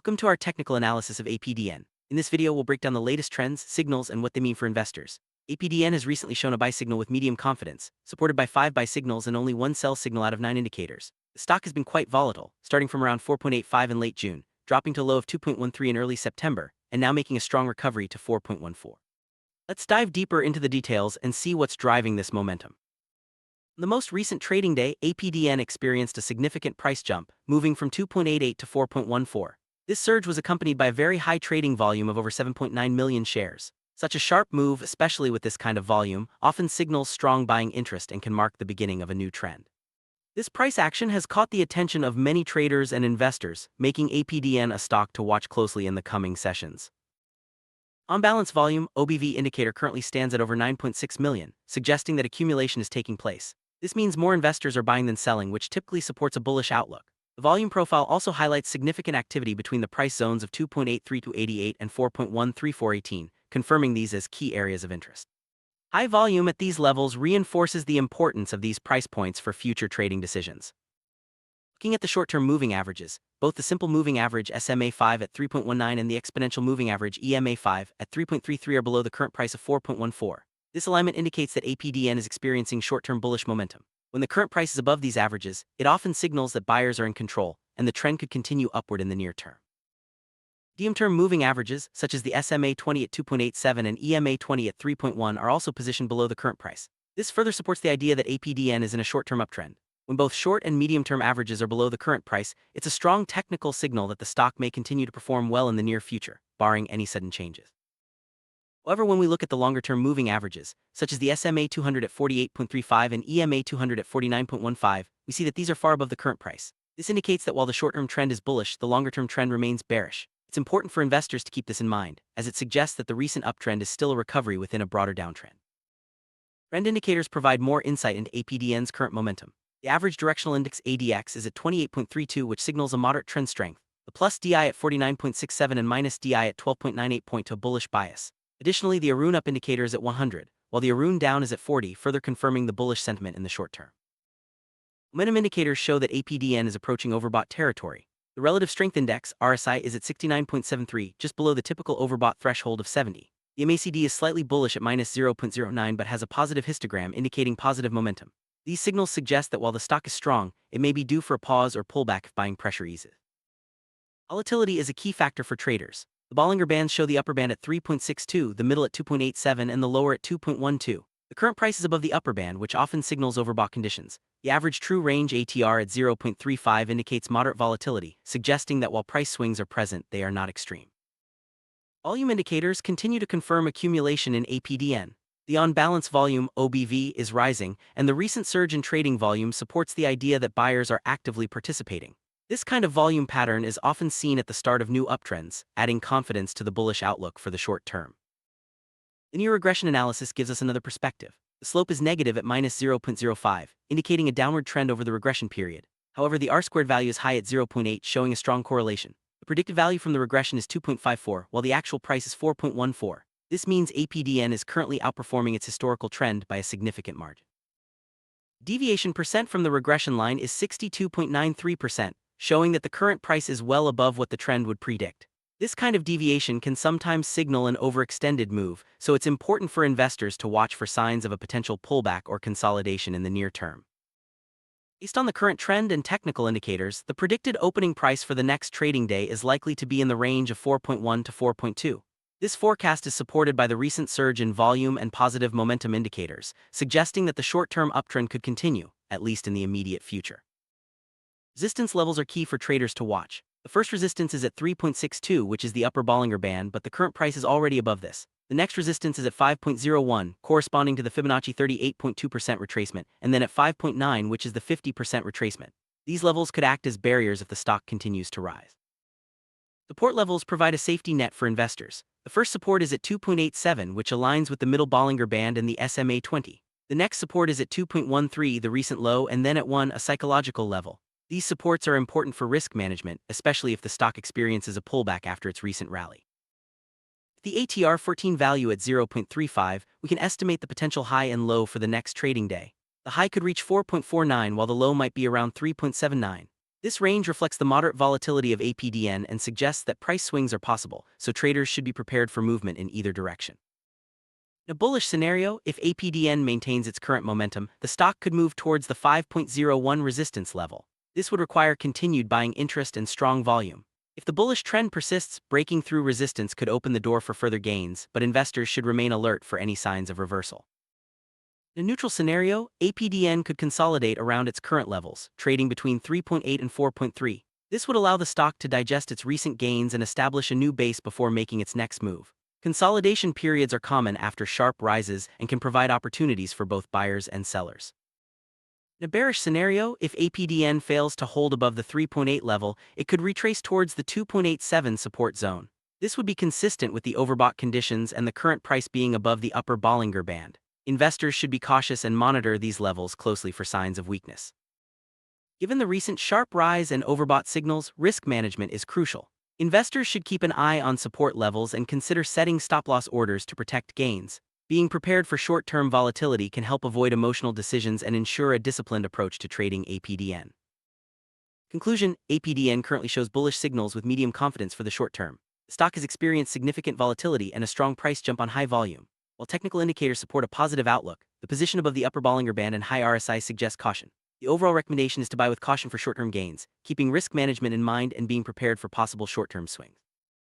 Welcome to our technical analysis of APDN. In this video, we'll break down the latest trends, signals, and what they mean for investors. APDN has recently shown a buy signal with medium confidence, supported by 5 buy signals and only 1 sell signal out of 9 indicators. The stock has been quite volatile, starting from around 4.85 in late June, dropping to a low of 2.13 in early September, and now making a strong recovery to 4.14. Let's dive deeper into the details and see what's driving this momentum. On the most recent trading day, APDN experienced a significant price jump, moving from 2.88 to 4.14. This surge was accompanied by a very high trading volume of over 7.9 million shares. Such a sharp move, especially with this kind of volume, often signals strong buying interest and can mark the beginning of a new trend. This price action has caught the attention of many traders and investors, making APDN a stock to watch closely in the coming sessions. On balance volume, OBV indicator currently stands at over 9.6 million, suggesting that accumulation is taking place. This means more investors are buying than selling, which typically supports a bullish outlook. The volume profile also highlights significant activity between the price zones of 2.83 to 88 and 4.13418, confirming these as key areas of interest. High volume at these levels reinforces the importance of these price points for future trading decisions. Looking at the short-term moving averages, both the simple moving average SMA5 at 3.19 and the exponential moving average EMA5 at 3.33 are below the current price of 4.14. This alignment indicates that APDN is experiencing short-term bullish momentum. When the current price is above these averages, it often signals that buyers are in control, and the trend could continue upward in the near term. Medium-term moving averages, such as the SMA20 at 2.87 and EMA20 at 3.1, are also positioned below the current price. This further supports the idea that APDN is in a short-term uptrend. When both short and medium-term averages are below the current price, it's a strong technical signal that the stock may continue to perform well in the near future, barring any sudden changes. However, when we look at the longer-term moving averages, such as the SMA 200 at 48.35 and EMA 200 at 49.15, we see that these are far above the current price. This indicates that while the short-term trend is bullish, the longer-term trend remains bearish. It's important for investors to keep this in mind, as it suggests that the recent uptrend is still a recovery within a broader downtrend. Trend indicators provide more insight into APDN's current momentum. The average directional index ADX is at 28.32, which signals a moderate trend strength. The plus DI at 49.67 and minus DI at 12.98 point to a bullish bias. Additionally, the Arun up indicator is at 100, while the Arun down is at 40, further confirming the bullish sentiment in the short term. Momentum indicators show that APDN is approaching overbought territory. The relative strength index, RSI, is at 69.73, just below the typical overbought threshold of 70. The MACD is slightly bullish at minus 0.09 but has a positive histogram indicating positive momentum. These signals suggest that while the stock is strong, it may be due for a pause or pullback if buying pressure eases. Volatility is a key factor for traders. The Bollinger Bands show the upper band at 3.62, the middle at 2.87, and the lower at 2.12. The current price is above the upper band, which often signals overbought conditions. The average true range ATR at 0.35 indicates moderate volatility, suggesting that while price swings are present, they are not extreme. Volume indicators continue to confirm accumulation in APDN. The on-balance volume, OBV, is rising, and the recent surge in trading volume supports the idea that buyers are actively participating. This kind of volume pattern is often seen at the start of new uptrends, adding confidence to the bullish outlook for the short term. Linear regression analysis gives us another perspective. The slope is negative at minus 0.05, indicating a downward trend over the regression period. However, the R-squared value is high at 0.8, showing a strong correlation. The predicted value from the regression is 2.54, while the actual price is 4.14. This means APDN is currently outperforming its historical trend by a significant margin. Deviation percent from the regression line is 62.93%. Showing that the current price is well above what the trend would predict. This kind of deviation can sometimes signal an overextended move, so it's important for investors to watch for signs of a potential pullback or consolidation in the near term. Based on the current trend and technical indicators, the predicted opening price for the next trading day is likely to be in the range of 4.1 to 4.2. This forecast is supported by the recent surge in volume and positive momentum indicators, suggesting that the short-term uptrend could continue, at least in the immediate future. Resistance levels are key for traders to watch. The first resistance is at 3.62, which is the upper Bollinger Band, but the current price is already above this. The next resistance is at 5.01, corresponding to the Fibonacci 38.2% retracement, and then at 5.9, which is the 50% retracement. These levels could act as barriers if the stock continues to rise. Support levels provide a safety net for investors. The first support is at 2.87, which aligns with the middle Bollinger Band and the SMA 20. The next support is at 2.13, the recent low, and then at 1, a psychological level. These supports are important for risk management, especially if the stock experiences a pullback after its recent rally. With the ATR 14 value at 0.35, we can estimate the potential high and low for the next trading day. The high could reach 4.49 while the low might be around 3.79. This range reflects the moderate volatility of APDN and suggests that price swings are possible, so traders should be prepared for movement in either direction. In a bullish scenario, if APDN maintains its current momentum, the stock could move towards the 5.01 resistance level. This would require continued buying interest and strong volume. If the bullish trend persists, breaking through resistance could open the door for further gains, but investors should remain alert for any signs of reversal. In a neutral scenario, APDN could consolidate around its current levels, trading between 3.8 and 4.3. This would allow the stock to digest its recent gains and establish a new base before making its next move. Consolidation periods are common after sharp rises and can provide opportunities for both buyers and sellers. In a bearish scenario, if APDN fails to hold above the 3.8 level, it could retrace towards the 2.87 support zone. This would be consistent with the overbought conditions and the current price being above the upper Bollinger Band. Investors should be cautious and monitor these levels closely for signs of weakness. Given the recent sharp rise and overbought signals, risk management is crucial. Investors should keep an eye on support levels and consider setting stop-loss orders to protect gains. Being prepared for short-term volatility can help avoid emotional decisions and ensure a disciplined approach to trading APDN. Conclusion: APDN currently shows bullish signals with medium confidence for the short term. The stock has experienced significant volatility and a strong price jump on high volume. While technical indicators support a positive outlook, the position above the upper Bollinger Band and high RSI suggests caution. The overall recommendation is to buy with caution for short-term gains, keeping risk management in mind and being prepared for possible short-term swings.